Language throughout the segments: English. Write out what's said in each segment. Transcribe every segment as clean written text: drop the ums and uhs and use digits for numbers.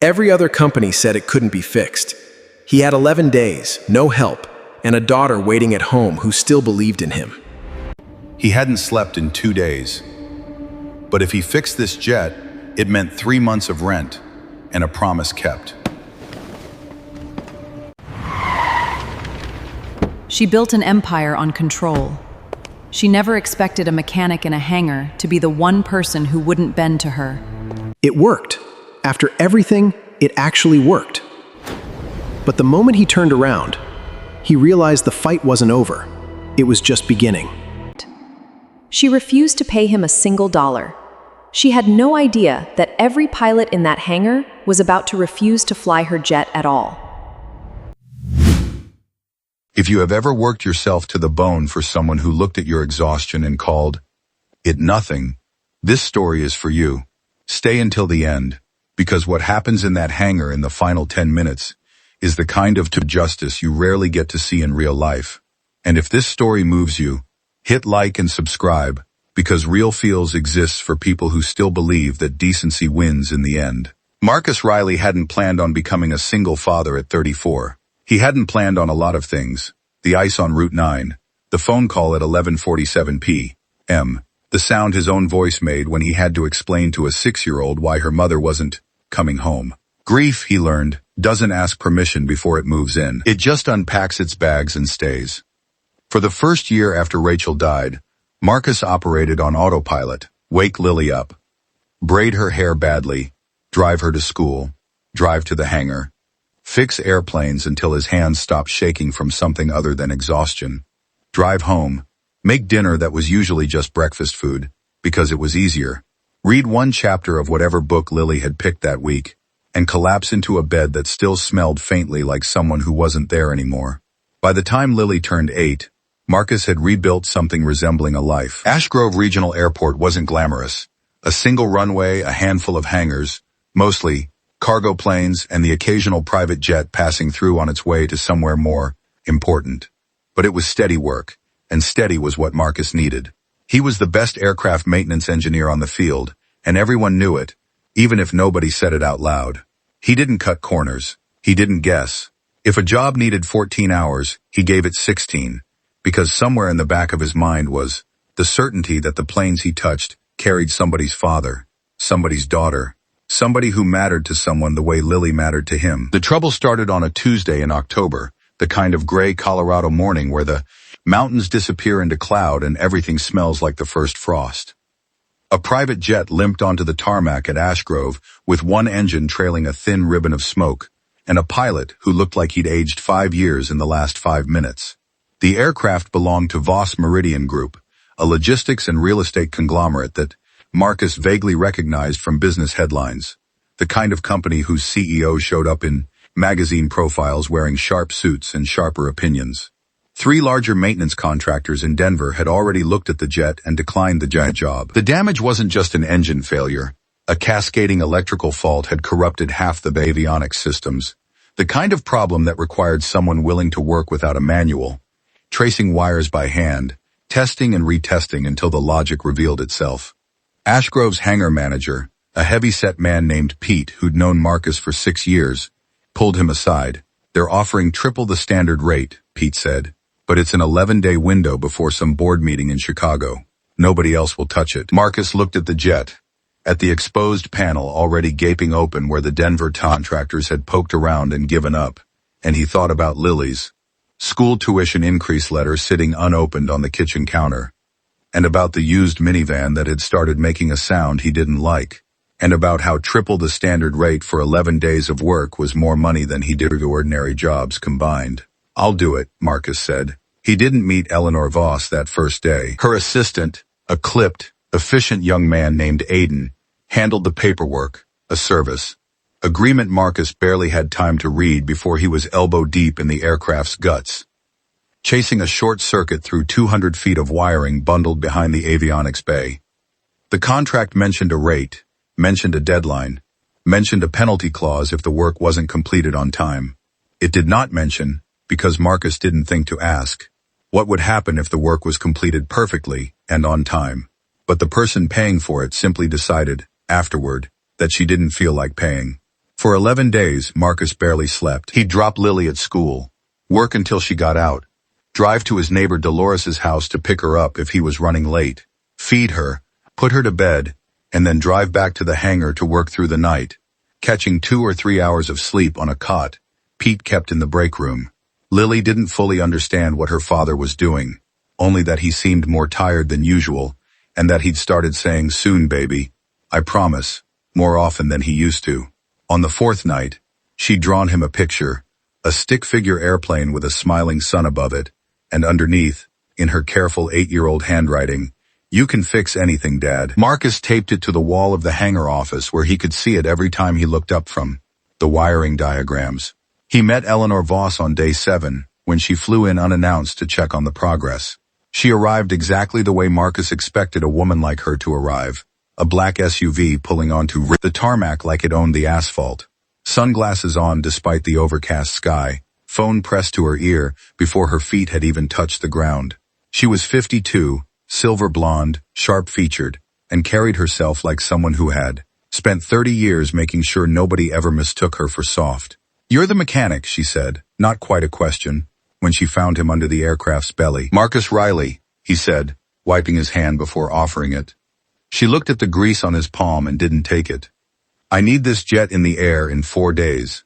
Every other company said it couldn't be fixed. He had 11 days, no help, and a daughter waiting at home who still believed in him. He hadn't slept in 2 days. But if he fixed this jet, it meant 3 months of rent and a promise kept. She built an empire on control. She never expected a mechanic in a hangar to be the one person who wouldn't bend to her. It worked. After everything, it actually worked. But the moment he turned around, he realized the fight wasn't over. It was just beginning. She refused to pay him a single dollar. She had no idea that every pilot in that hangar was about to refuse to fly her jet at all. If you have ever worked yourself to the bone for someone who looked at your exhaustion and called it nothing, this story is for you. Stay until the end, because what happens in that hangar in the final 10 minutes is the kind of justice you rarely get to see in real life. And if this story moves you, hit like and subscribe, because Real Feels exists for people who still believe that decency wins in the end. Marcus Reilly hadn't planned on becoming a single father at 34. He hadn't planned on a lot of things: the ice on Route 9, the phone call at 11:47 p.m., the sound his own voice made when he had to explain to a 6-year-old why her mother wasn't coming home. Grief, he learned, doesn't ask permission before it moves in. It just unpacks its bags and stays. For the first year after Rachel died, Marcus operated on autopilot: wake Lily up, braid her hair badly, drive her to school, drive to the hangar, fix airplanes until his hands stopped shaking from something other than exhaustion, drive home, make dinner that was usually just breakfast food, because it was easier, read one chapter of whatever book Lily had picked that week, and collapse into a bed that still smelled faintly like someone who wasn't there anymore. By the time Lily turned 8, Marcus had rebuilt something resembling a life. Ashgrove Regional Airport wasn't glamorous. A single runway, a handful of hangars, mostly cargo planes, and the occasional private jet passing through on its way to somewhere more important. But it was steady work, and steady was what Marcus needed. He was the best aircraft maintenance engineer on the field, and everyone knew it, even if nobody said it out loud. He didn't cut corners. He didn't guess. If a job needed 14 hours, he gave it 16, because somewhere in the back of his mind was the certainty that the planes he touched carried somebody's father, somebody's daughter, somebody who mattered to someone the way Lily mattered to him. The trouble started on a Tuesday in October, the kind of gray Colorado morning where the mountains disappear into cloud and everything smells like the first frost. A private jet limped onto the tarmac at Ashgrove with one engine trailing a thin ribbon of smoke, and a pilot who looked like he'd aged 5 years in the last 5 minutes. The aircraft belonged to Voss Meridian Group, a logistics and real estate conglomerate that Marcus vaguely recognized from business headlines, the kind of company whose CEO showed up in magazine profiles wearing sharp suits and sharper opinions. 3 larger maintenance contractors in Denver had already looked at the jet and declined the job. The damage wasn't just an engine failure. A cascading electrical fault had corrupted half the avionics systems, the kind of problem that required someone willing to work without a manual, tracing wires by hand, testing and retesting until the logic revealed itself. Ashgrove's hangar manager, a heavy-set man named Pete who'd known Marcus for 6 years, pulled him aside. "They're offering triple the standard rate," Pete said, "but it's an 11-day window before some board meeting in Chicago. Nobody else will touch it." Marcus looked at the jet, at the exposed panel already gaping open where the Denver contractors had poked around and given up, and he thought about Lily's school tuition increase letter sitting unopened on the kitchen counter, and about the used minivan that had started making a sound he didn't like, and about how triple the standard rate for 11 days of work was more money than he did for ordinary jobs combined. "I'll do it," Marcus said. He didn't meet Eleanor Voss that first day. Her assistant, a clipped, efficient young man named Aiden, handled the paperwork, a service agreement Marcus barely had time to read before he was elbow deep in the aircraft's guts, chasing a short circuit through 200 feet of wiring bundled behind the avionics bay. The contract mentioned a rate, mentioned a deadline, mentioned a penalty clause if the work wasn't completed on time. It did not mention, because Marcus didn't think to ask, what would happen if the work was completed perfectly and on time. But the person paying for it simply decided, afterward, that she didn't feel like paying. For 11 days, Marcus barely slept. He'd drop Lily at school, work until she got out, drive to his neighbor Dolores's house to pick her up if he was running late, feed her, put her to bed, and then drive back to the hangar to work through the night, catching 2 or 3 hours of sleep on a cot Pete kept in the break room. Lily didn't fully understand what her father was doing, only that he seemed more tired than usual, and that he'd started saying, "Soon, baby, I promise," more often than he used to. On the 4th night, she'd drawn him a picture, a stick-figure airplane with a smiling sun above it, and underneath, in her careful 8-year-old handwriting, "You can fix anything, Dad." Marcus taped it to the wall of the hangar office where he could see it every time he looked up from the wiring diagrams. He met Eleanor Voss on day 7, when she flew in unannounced to check on the progress. She arrived exactly the way Marcus expected a woman like her to arrive, a black SUV pulling onto the tarmac like it owned the asphalt. Sunglasses on despite the overcast sky, phone pressed to her ear before her feet had even touched the ground. She was 52, silver blonde, sharp-featured, and carried herself like someone who had spent 30 years making sure nobody ever mistook her for soft. "You're the mechanic," she said, not quite a question, when she found him under the aircraft's belly. "Marcus Reilly," he said, wiping his hand before offering it. She looked at the grease on his palm and didn't take it. "I need this jet in the air in 4 days.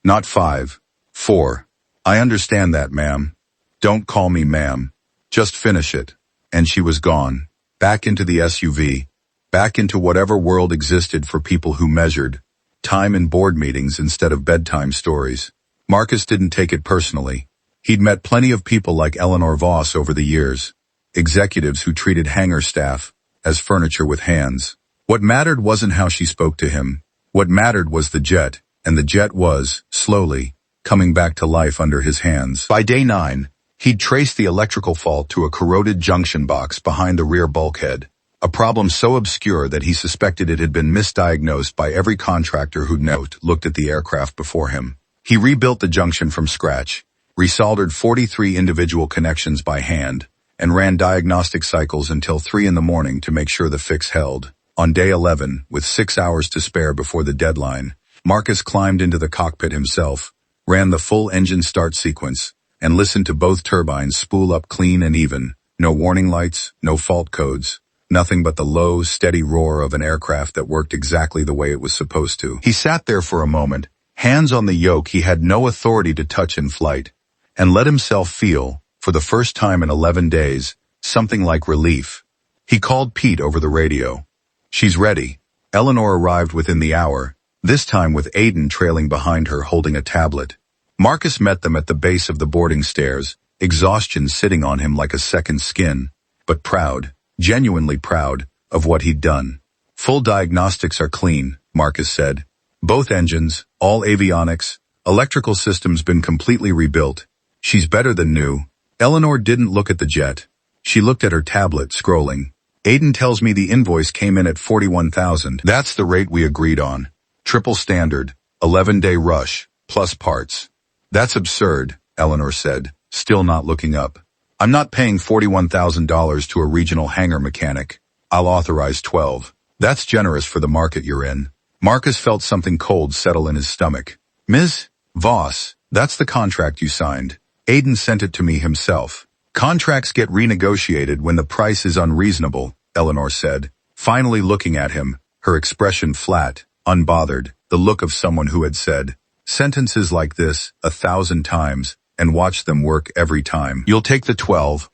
Not 5. 4. "I understand that, ma'am. Don't call me ma'am. Just finish it." And she was gone, back into the SUV, back into whatever world existed for people who measured time in board meetings instead of bedtime stories. Marcus didn't take it personally. He'd met plenty of people like Eleanor Voss over the years, executives who treated hangar staff as furniture with hands. What mattered wasn't how she spoke to him. What mattered was the jet, and the jet was, slowly, coming back to life under his hands. By day 9, he'd traced the electrical fault to a corroded junction box behind the rear bulkhead, a problem so obscure that he suspected it had been misdiagnosed by every contractor who'd looked at the aircraft before him. He rebuilt the junction from scratch, resoldered 43 individual connections by hand, and ran diagnostic cycles until 3 in the morning to make sure the fix held. On day 11, with 6 hours to spare before the deadline, Marcus climbed into the cockpit himself, ran the full engine start sequence, and listened to both turbines spool up clean and even. No warning lights, no fault codes, nothing but the low, steady roar of an aircraft that worked exactly the way it was supposed to. He sat there for a moment, hands on the yoke he had no authority to touch in flight, and let himself feel, for the first time in 11 days, something like relief. He called Pete over the radio. "She's ready." Eleanor arrived within the hour, this time with Aiden trailing behind her holding a tablet. Marcus met them at the base of the boarding stairs, exhaustion sitting on him like a second skin, but proud, genuinely proud, of what he'd done. "Full diagnostics are clean," Marcus said. "Both engines, all avionics, electrical systems been completely rebuilt. She's better than new." Eleanor didn't look at the jet. She looked at her tablet, scrolling. "Aiden tells me the invoice came in at 41,000. That's the rate we agreed on. Triple standard, 11-day rush, plus parts." "That's absurd," Eleanor said, still not looking up. "I'm not paying $41,000 to a regional hangar mechanic. I'll authorize 12. That's generous for the market you're in." Marcus felt something cold settle in his stomach. "Ms. Voss, that's the contract you signed. Aiden sent it to me himself." "Contracts get renegotiated when the price is unreasonable," Eleanor said, finally looking at him, her expression flat, unbothered, the look of someone who had said sentences like this 1,000 times and watched them work every time. "You'll take the 12.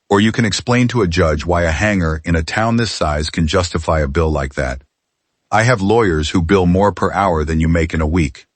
Or you can explain to a judge why a hangar in a town this size can justify a bill like that. I have lawyers who bill more per hour than you make in a week.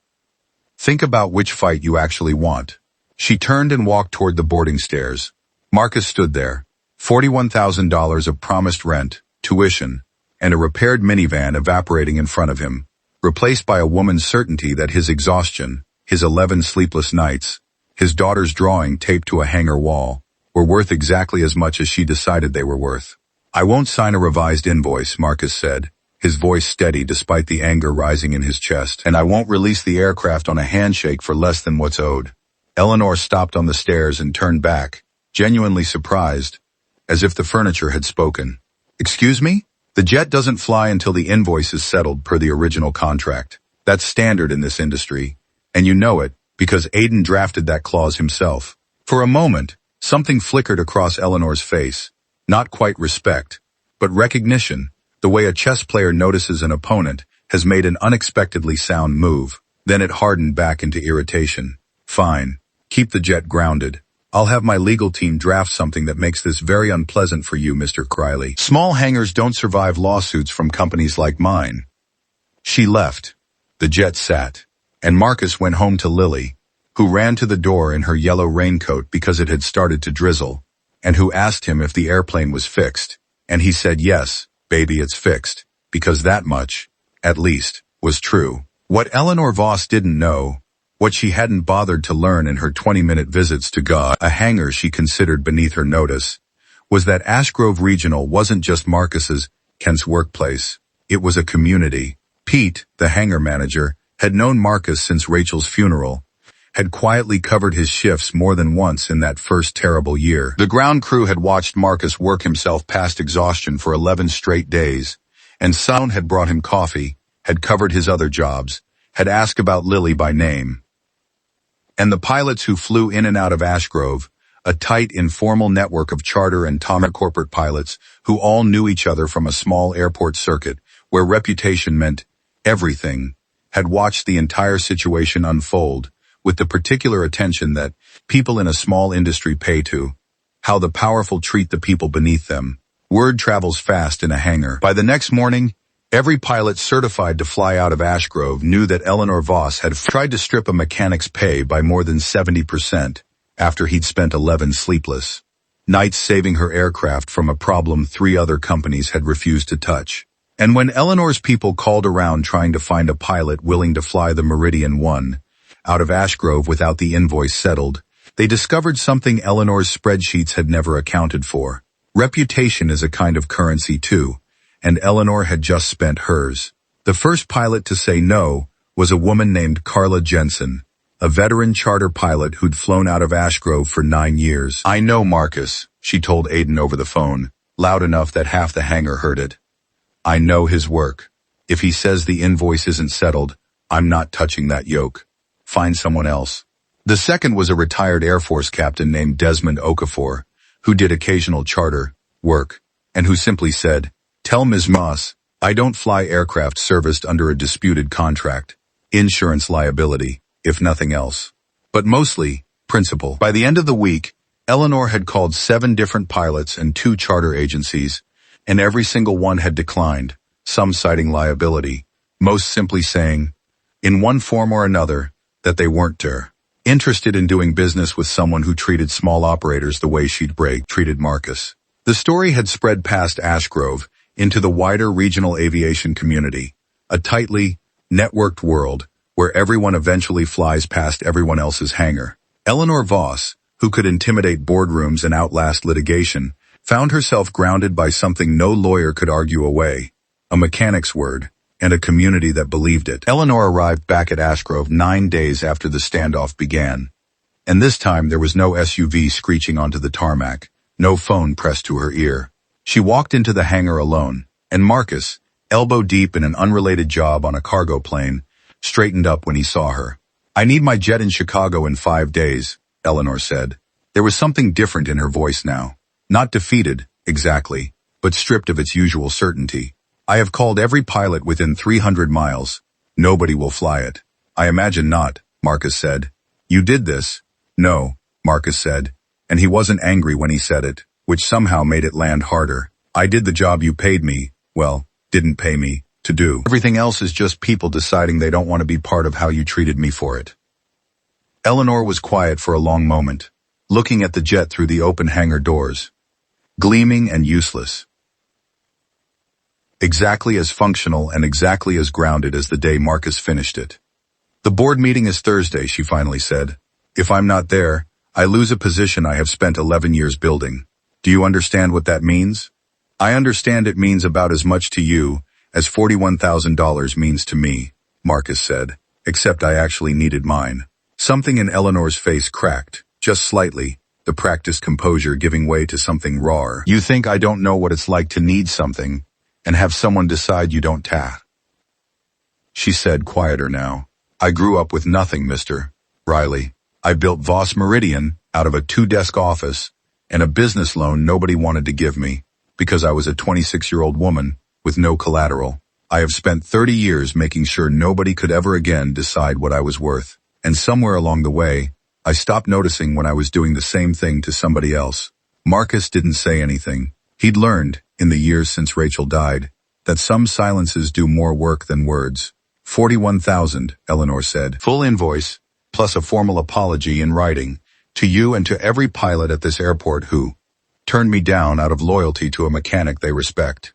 Think about which fight you actually want." She turned and walked toward the boarding stairs. Marcus stood there, $41,000 of promised rent, tuition, and a repaired minivan evaporating in front of him, replaced by a woman's certainty that his exhaustion, his 11 sleepless nights, his daughter's drawing taped to a hangar wall, were worth exactly as much as she decided they were worth. "I won't sign a revised invoice," Marcus said, his voice steady despite the anger rising in his chest, "and I won't release the aircraft on a handshake for less than what's owed." Eleanor stopped on the stairs and turned back, genuinely surprised, as if the furniture had spoken. "Excuse me? The jet doesn't fly until the invoice is settled per the original contract. That's standard in this industry, and you know it because Aiden drafted that clause himself. For a moment, something flickered across Eleanor's face. Not quite respect, but recognition, the way a chess player notices an opponent has made an unexpectedly sound move. Then it hardened back into irritation. Fine. Keep the jet grounded. I'll have my legal team draft something that makes this very unpleasant for you, Mr. Reilly. Small hangars don't survive lawsuits from companies like mine. She left. The jet sat. And Marcus went home to Lily, who ran to the door in her yellow raincoat because it had started to drizzle, and who asked him if the airplane was fixed. And he said, yes, baby, it's fixed, because that much, at least, was true. What Eleanor Voss didn't know, what she hadn't bothered to learn in her 20-minute visits to a hangar she considered beneath her notice, was that Ashgrove Regional wasn't just Kent's workplace. It was a community. Pete, the hangar manager, had known Marcus since Rachel's funeral, had quietly covered his shifts more than once in that first terrible year. The ground crew had watched Marcus work himself past exhaustion for 11 straight days, and Sound had brought him coffee, had covered his other jobs, had asked about Lily by name. And the pilots who flew in and out of Ashgrove, a tight, informal network of charter and corporate pilots who all knew each other from a small airport circuit where reputation meant everything, had watched the entire situation unfold with the particular attention that people in a small industry pay to, how the powerful treat the people beneath them. Word travels fast in a hangar. By the next morning, every pilot certified to fly out of Ashgrove knew that Eleanor Voss had tried to strip a mechanic's pay by more than 70% after he'd spent 11 sleepless nights saving her aircraft from a problem 3 other companies had refused to touch. And when Eleanor's people called around trying to find a pilot willing to fly the Meridian 1 out of Ashgrove without the invoice settled, they discovered something Eleanor's spreadsheets had never accounted for. Reputation is a kind of currency too, and Eleanor had just spent hers. The first pilot to say no was a woman named Carla Jensen, a veteran charter pilot who'd flown out of Ashgrove for 9 years. I know Marcus, she told Aiden over the phone, loud enough that half the hangar heard it. I know his work. If he says the invoice isn't settled, I'm not touching that yoke. Find someone else. The second was a retired Air Force captain named Desmond Okafor, who did occasional charter work, and who simply said, tell Ms. Moss, I don't fly aircraft serviced under a disputed contract. Insurance liability, if nothing else. But mostly, principle. By the end of the week, Eleanor had called 7 different pilots and 2 charter agencies, and every single one had declined, some citing liability, most simply saying, in one form or another, that they weren't interested in doing business with someone who treated small operators the way she'd treated Marcus. The story had spread past Ashgrove into the wider regional aviation community, a tightly networked world where everyone eventually flies past everyone else's hangar. Eleanor Voss, who could intimidate boardrooms and outlast litigation, found herself grounded by something no lawyer could argue away, a mechanic's word, and a community that believed it. Eleanor arrived back at Ashgrove 9 days after the standoff began. And this time there was no SUV screeching onto the tarmac, no phone pressed to her ear. She walked into the hangar alone, and Marcus, elbow deep in an unrelated job on a cargo plane, straightened up when he saw her. I need my jet in Chicago in 5 days, Eleanor said. There was something different in her voice now. Not defeated, exactly, but stripped of its usual certainty. I have called every pilot within 300 miles. Nobody will fly it. I imagine not, Marcus said. You did this? No, Marcus said, and he wasn't angry when he said it, which somehow made it land harder. I did the job you paid me, well, didn't pay me, to do. Everything else is just people deciding they don't want to be part of how you treated me for it. Eleanor was quiet for a long moment, looking at the jet through the open hangar doors. Gleaming and useless. Exactly as functional and exactly as grounded as the day Marcus finished it. The board meeting is Thursday, she finally said. If I'm not there, I lose a position I have spent 11 years building. Do you understand what that means? I understand it means about as much to you as $41,000 means to me, Marcus said, except I actually needed mine. Something in Eleanor's face cracked, just slightly, the practiced composure giving way to something raw. You think I don't know what it's like to need something, and have someone decide you don't She said, quieter now. I grew up with nothing, Mr. Reilly. I built Voss Meridian out of a 2-desk office and a business loan nobody wanted to give me because I was a 26-year-old woman with no collateral. I have spent 30 years making sure nobody could ever again decide what I was worth. And somewhere along the way, I stopped noticing when I was doing the same thing to somebody else. Marcus didn't say anything. He'd learned, in the years since Rachel died, that some silences do more work than words. 41,000, Eleanor said. Full invoice, plus a formal apology in writing, to you and to every pilot at this airport who turned me down out of loyalty to a mechanic they respect.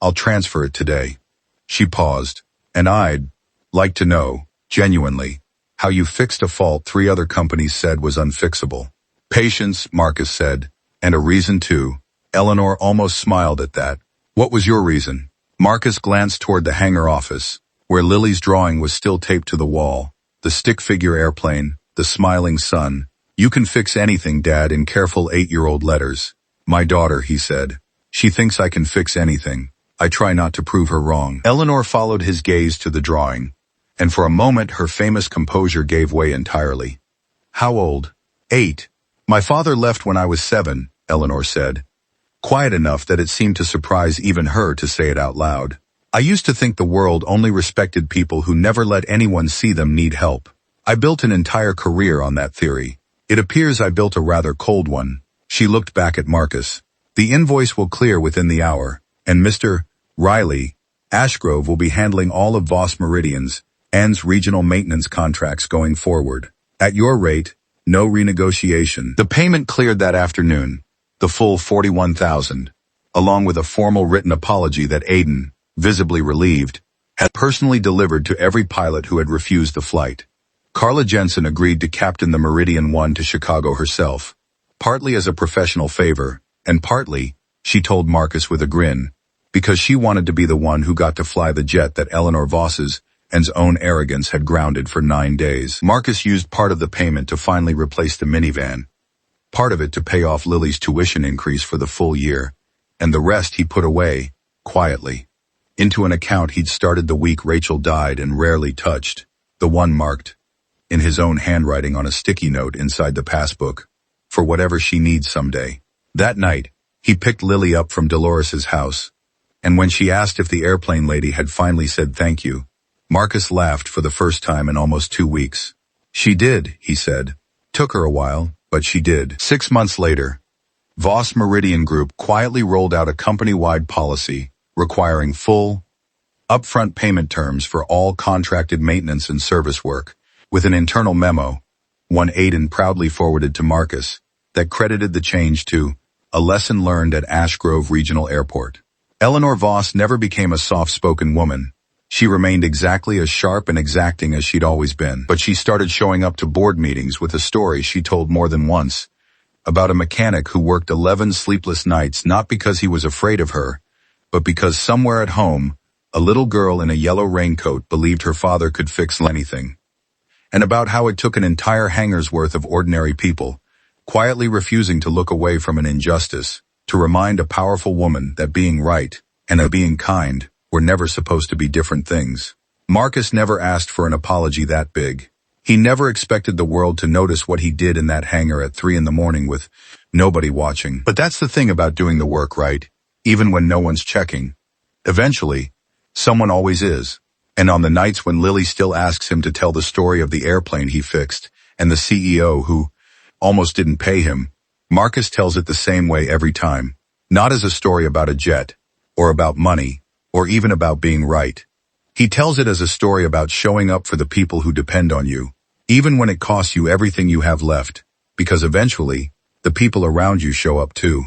I'll transfer it today. She paused, and I'd like to know, genuinely, how you fixed a fault 3 other companies said was unfixable. Patience, Marcus said, and a reason too. Eleanor almost smiled at that. What was your reason? Marcus glanced toward the hangar office, where Lily's drawing was still taped to the wall, the stick figure airplane, the smiling sun. You can fix anything, Dad, in careful 8-year-old letters. My daughter, he said. She thinks I can fix anything. I try not to prove her wrong. Eleanor followed his gaze to the drawing, and for a moment her famous composure gave way entirely. How old? 8. My father left when I was 7, Eleanor said. Quiet enough that it seemed to surprise even her to say it out loud. I used to think the world only respected people who never let anyone see them need help. I built an entire career on that theory. It appears I built a rather cold one. She looked back at Marcus. The invoice will clear within the hour, and Mr. Reilly, Ashgrove will be handling all of Voss Meridian's and regional maintenance contracts going forward. At your rate, no renegotiation. The payment cleared that afternoon, the full 41,000, along with a formal written apology that Aiden, visibly relieved, had personally delivered to every pilot who had refused the flight. Carla Jensen agreed to captain the Meridian 1 to Chicago herself, partly as a professional favor, and partly, she told Marcus with a grin, because she wanted to be the one who got to fly the jet that Eleanor Voss's and his own arrogance had grounded for 9 days. Marcus used part of the payment to finally replace the minivan, part of it to pay off Lily's tuition increase for the full year, and the rest he put away, quietly, into an account he'd started the week Rachel died and rarely touched, the one marked, in his own handwriting on a sticky note inside the passbook, for whatever she needs someday. That night, he picked Lily up from Dolores's house, and when she asked if the airplane lady had finally said thank you, Marcus laughed for the first time in almost 2 weeks. She did, he said. Took her a while, but she did. 6 months later, Voss Meridian Group quietly rolled out a company-wide policy requiring full, upfront payment terms for all contracted maintenance and service work, with an internal memo, one Aiden proudly forwarded to Marcus, that credited the change to a lesson learned at Ashgrove Regional Airport. Eleanor Voss never became a soft-spoken woman. She remained exactly as sharp and exacting as she'd always been, but she started showing up to board meetings with a story she told more than once, about a mechanic who worked 11 sleepless nights not because he was afraid of her, but because somewhere at home, a little girl in a yellow raincoat believed her father could fix anything. And about how it took an entire hangar's worth of ordinary people, quietly refusing to look away from an injustice, to remind a powerful woman that being right and being kind were never supposed to be different things. Marcus never asked for an apology that big. He never expected the world to notice what he did in that hangar at 3 a.m. with nobody watching. But that's the thing about doing the work right, even when no one's checking. Eventually, someone always is. And on the nights when Lily still asks him to tell the story of the airplane he fixed and the CEO who almost didn't pay him, Marcus tells it the same way every time. Not as a story about a jet, or about money, or even about being right. He tells it as a story about showing up for the people who depend on you, even when it costs you everything you have left, because eventually, the people around you show up too.